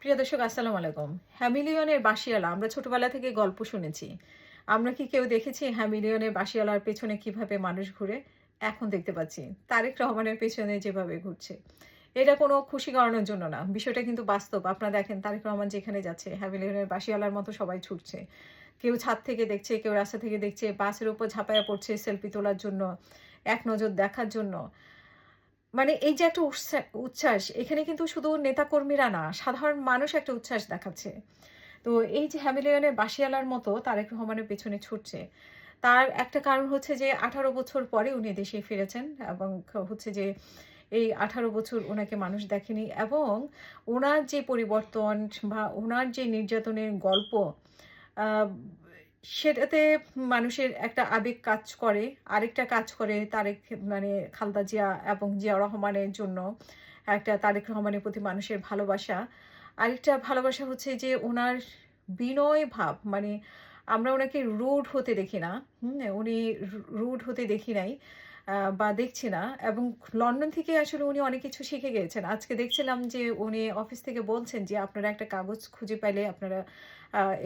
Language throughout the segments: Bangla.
প্রিয় দর্শক আসসালামু আলাইকুম। হ্যামিলিয়নের বাঁশিওয়ালা আমরা ছোটবেলা থেকে গল্প শুনেছি। আমরা কি কেউ দেখেছি হ্যামিলিয়নের বাঁশিওয়ালার পেছনে কিভাবে মানুষ ঘুরে? এখন দেখতে পাচ্ছি তারেক রহমানের পেছনে যেভাবে ঘুরছে। এটা কোনো খুশি করানোর জন্য না। বিষয়টা কিন্তু বাস্তব। আপনারা দেখেন তারেক রহমান যেখানে যাচ্ছে হ্যামিলিয়নের বাঁশিওয়ালার মতো সবাই ছুটছে। কেউ ছাদ থেকে দেখছে, কেউ রাস্তা থেকে দেখছে, বাসের উপর ঝাঁপায়া পড়ছে সেলফি তোলার জন্য, এক নজর দেখার জন্য। মানে এই যে একটা উচ্ছ্বাস এখানে কিন্তু শুধু নেতাকর্মীরা না, সাধারণ মানুষ একটা উচ্ছ্বাস দেখাচ্ছে। তো এই যে হ্যামিলিয়নের বাঁশিওয়ালার মতো তারেক রহমানের পেছনে ছুটছে, তার একটা কারণ হচ্ছে যে ১৮ বছর পরে উনি দেশে ফিরেছেন এবং হচ্ছে যে এই ১৮ বছর উনাকে মানুষ দেখেনি এবং উনার যে পরিবর্তন বা উনার যে নির্যাতনের গল্প আ সেটাতে মানুষের একটা আবেগ কাজ করে। আরেকটা কাজ করে তারেক মানে খালেদা জিয়া এবং জিয়াউর রহমানের জন্য একটা তারেক রহমানের প্রতি মানুষের ভালোবাসা। আরেকটা ভালোবাসা হচ্ছে যে উনার বিনয় ভাব। মানে আমরা উনাকে রুড হতে দেখি না। উনি রুড হতে দেখি নাই বা দেখছি না এবং লন্ডন থেকে আসলে উনি অনেক কিছু শিখে গিয়েছেন। আজকে দেখছিলাম যে উনি অফিস থেকে বলছেন যে, "আপনারা একটা কাগজ খুঁজে পাইলে আপনারা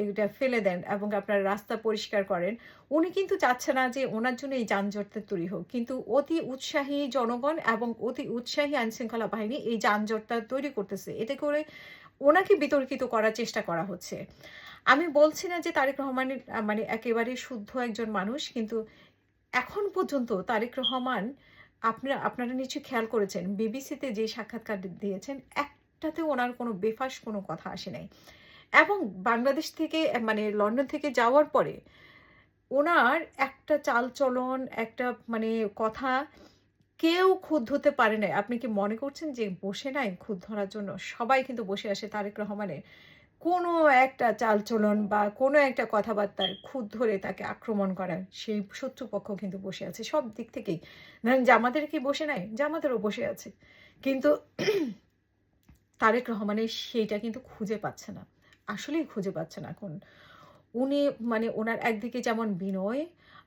এটা ফেলে দেন এবং আপনারা রাস্তা পরিষ্কার করেন।" উনি কিন্তু চাচ্ছে না যে উনার জন্য এই যানজটটা তৈরি হোক। কিন্তু অতি উৎসাহী জনগণ এবং অতি উৎসাহী আইনশৃঙ্খলা বাহিনী এই যানজটটা তৈরি করতেছে। এতে করে উনাকে বিতর্কিত করার চেষ্টা করা হচ্ছে। আমি বলছি না যে তারেক রহমানের মানে একেবারে শুদ্ধ একজন মানুষ। কিন্তু এখন পর্যন্ত তারেক রহমান আপনারা নিশ্চয়ই খেয়াল করেছেন বিবিসিতে যে সাক্ষাৎকার দিয়েছেন, একটাতেও উনার কোনো বেফাঁস কোনো কথা আসে নাই। এবং বাংলাদেশ থেকে মানে লন্ডন থেকে যাওয়ার পরে উনার একটা চালচলন, একটা মানে কথা কেউ খুঁত ধরতে পারে নাই। আপনি কি মনে করছেন যে বসে নাই খুঁত ধরার জন্য? সবাই কিন্তু বসে আসে তারেক রহমানের কোনো একটা চালচলন বা কোনো একটা কথাবার্তার খুঁত ধরে তাকে আক্রমণ করার সেই শত্রুপক্ষ কিন্তু বসে আছে সব দিক থেকেই। ধরেন জামাতের কি বসে নাই? জামাতেরও বসে আছে। কিন্তু তারেক রহমানের সেইটা কিন্তু খুঁজে পাচ্ছে না। আসলেই খুঁজে পাচ্ছে না এখন। উনি মানে উনার একদিকে যেমন বিনয়,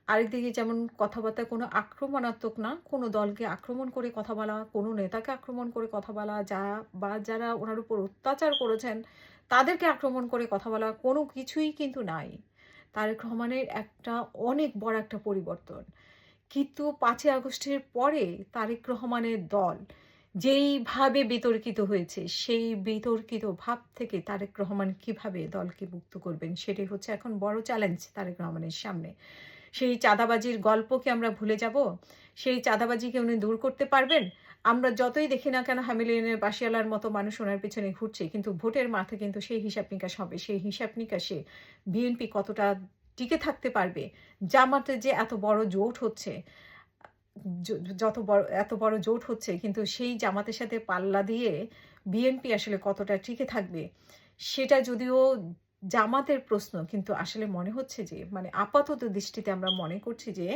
আরেকদিকে যেমন কথাবার্তা কোনো আক্রমণাত্মক না, কোনো দলকে আক্রমণ করে কথা বলা, কোনো নেতাকে আক্রমণ করে কথা বলা, বা যারা উনার উপর অত্যাচার করেছেন, তাদেরকে আক্রমণ করে কথা বলা, কোনো কিছুই কিন্তু নাই। তারেক রহমানের একটা অনেক বড় একটা পরিবর্তন। কিন্তু ৫ই আগস্টের পরে তারেক রহমানের দল যেইভাবে বিতর্কিত হয়েছে, সেই বিতর্কিত ভাব থেকে তারেক রহমান কিভাবে দলকে মুক্ত করবেন, সেটাই হচ্ছে এখন বড় চ্যালেঞ্জ তারেক রহমানের সামনে। সেই চাঁদাবাজির গল্প কি আমরা ভুলে যাব? সেই চাঁদাবাজিকে উনি দূর করতে পারবেন? আমরা যতই দেখি না কেন হ্যামিলিয়নের বাঁশিওয়ালার মতো মানুষ উনার পেছনে ঘুরছে, কিন্তু ভোটের মাঠে কিন্তু সেই হিসাব-নিকাশ হবে। সেই হিসাব-নিকাশে বিএনপি কতটা টিকে থাকতে পারবে? জামাতের যে এত বড় জোট হচ্ছে, য যত বড় এত বড় জোট হচ্ছে কিন্তু সেই জামাতের সাথে পাল্লা দিয়ে বিএনপি আসলে কতটা টিকে থাকবে? সেটা যদিও জামাতের প্রশ্ন কিন্তু আসলে মনে হচ্ছে যে মানে আপাতত দৃষ্টিতে আমরা মনে করছি যে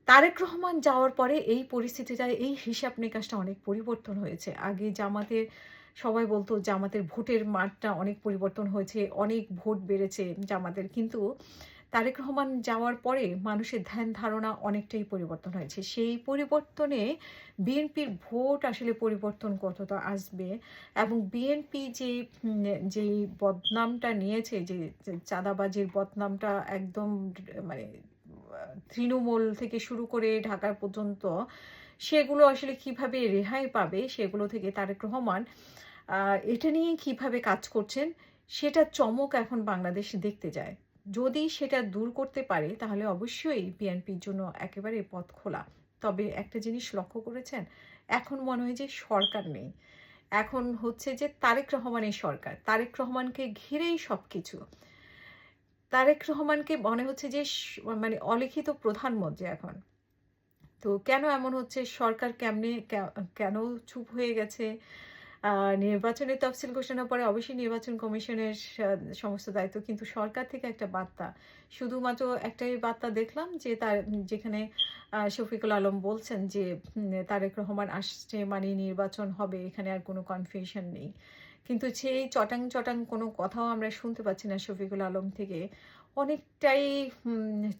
তারেক রহমান যাওয়ার পরে এই পরিস্থিতিটা, এই হিসাব নিকাশটা অনেক পরিবর্তন হয়েছে। আগে জামাতের সবাই বলত জামাতের ভোটের মাঠটা অনেক পরিবর্তন হয়েছে, অনেক ভোট বেড়েছে জামাতের। কিন্তু তারেক রহমান যাওয়ার পরে মানুষের ধ্যান ধারণা অনেকটাই পরিবর্তন হয়েছে। সেই পরিবর্তনে বিএনপির ভোট আসলে পরিবর্তন কতটা আসবে এবং বিএনপি যেই বদনামটা নিয়েছে যে চাঁদাবাজির বদনামটা একদম মানে তৃণমূল থেকে শুরু করে ঢাকা পর্যন্ত সেগুলো আসলে কিভাবে রেহাই পাবে সেগুলো থেকে তারেক রহমান এটা নিয়ে কিভাবে কাজ করছেন সেটার চমক এখন বাংলাদেশ দেখতে যায়। যদি সেটা দূর করতে পারে তাহলে অবশ্যই বিএনপির জন্য একেবারে পথ খোলা। তবে একটা জিনিস লক্ষ্য করেছেন? এখন মনে হয় যে সরকার নেই। এখন হচ্ছে যে তারেক রহমানের সরকার। তারেক রহমানকে ঘিরেই সবকিছু। তারেক রহমানকে মনে হচ্ছে যে মানে অলিখিত প্রধানমন্ত্রী এখন। তো কেন এমন হচ্ছে? সরকার কেমনে কেন চুপ হয়ে গেছে? আ নির্বাচনের তফসিল ঘোষণার পরে অবশ্যই নির্বাচন কমিশনের সমস্ত দায়িত্ব। কিন্তু সরকার থেকে একটা বার্তা। শুধুমাত্র একটাই বার্তা দেখলাম যে যেখানে শফিকুল আলম বলছেন যে তারেক রহমান আসছে মানে নির্বাচন হবে। এখানে আর কোনো কনফিউশন নেই। কিন্তু সেই চটাং কোনো কথাও আমরা শুনতে পাচ্ছি না শফিকুল আলম থেকে। অনেকটাই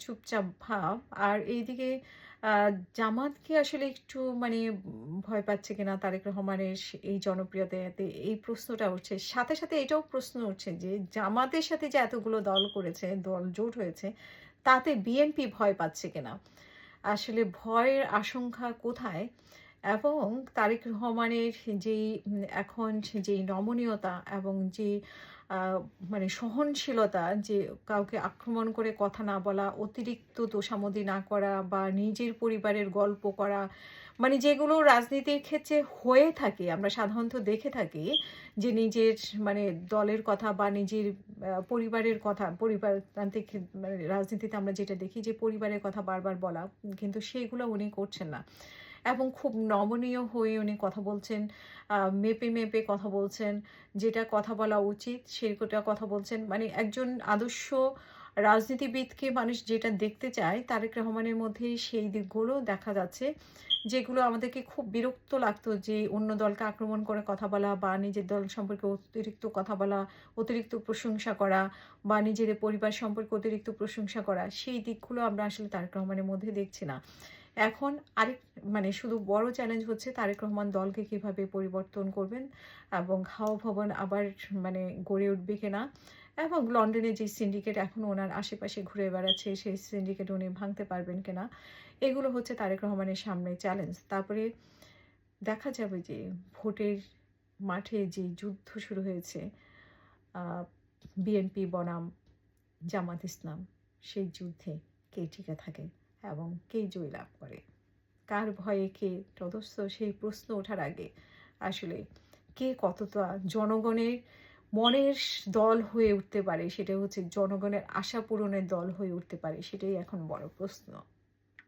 চুপচাপ ভাব। আর এইদিকে আ জামাত কি আসলে একটু মানে ভয় পাচ্ছে কিনা তারেক রহমানের এই জনপ্রিয়তাতে, এই প্রশ্নটা উঠছে। সাথে, সাথে এটাও প্রশ্ন উঠছে যে জামাতের সাথে যে এতগুলো দল করেছে, দল জোট হয়েছে, তাতে বিএনপি ভয় পাচ্ছে কিনা? আসলে ভয়ের আশঙ্কা কোথায়? এবং তারেক রহমানের যেই এখন যেই নমনীয়তা এবং যে আ মানে সহনশীলতা, যে কাউকে আক্রমণ করে কথা না বলা, অতিরিক্ত তোষামোদি না করা বা নিজের পরিবারের গল্প করা, মানে যেগুলো রাজনীতির ক্ষেত্রে হয়ে থাকে, আমরা সাধারণত দেখে থাকি যে নিজের মানে দলের কথা বা নিজের পরিবারের কথা, পরিবারতান্ত্রিক মানে রাজনীতিতে আমরা যেটা দেখি যে পরিবারের কথা বারবার বলা, কিন্তু সেগুলো উনি করছেন না। এবং খুব নমনীয় হয়ে উনি কথা বলছেন। মেপে, মেপে কথা বলছেন। যেটা কথা বলা উচিত সেটা কথা বলছেন। মানে একজন আদর্শ রাজনীতিবিদকে মানুষ যেটা দেখতে চায়, তারেক রহমানের মধ্যে সেই দিকগুলো দেখা যাচ্ছে। যেগুলো আমাদেরকে খুব বিরক্ত লাগতো, যে অন্য দলকে আক্রমণ করে কথা বলা বা নিজের দল সম্পর্কে অতিরিক্ত কথা বলা, অতিরিক্ত প্রশংসা করা বা নিজেদের পরিবার সম্পর্কে অতিরিক্ত প্রশংসা করা, সেই দিকগুলো আমরা আসলে তারেক রহমানের মধ্যে দেখছি না। এখন আরেক মানে শুধু বড় চ্যালেঞ্জ হচ্ছে তারেক রহমান দলকে কিভাবে পরিবর্তন করবেন এবং হাওয়া ভবন আবার মানে গড়ে উঠবে কিনা, এবং লন্ডনে যে সিন্ডিকেট এখন ওনার আশেপাশে ঘুরে বেড়াচ্ছে, সেই সিন্ডিকেট উনি ভাঙতে পারবেন কিনা, এগুলো হচ্ছে তারেক রহমানের সামনে চ্যালেঞ্জ। তারপরে দেখা যাবে যে ভোটের মাঠে যে যুদ্ধ শুরু হয়েছে, বিএনপি বনাম জামাত ইসলাম, সেই যুদ্ধে কে টিকে থাকে এবং কে জয়লাভ করে, কার ভয়ে কে তটস্থ, সেই প্রশ্ন ওঠার আগে আসলে কে কতটা জনগণের মনের দল হয়ে উঠতে পারে, সেটা হচ্ছে জনগণের আশা পূরণের দল হয়ে উঠতে পারে, সেটাই এখন বড় প্রশ্ন।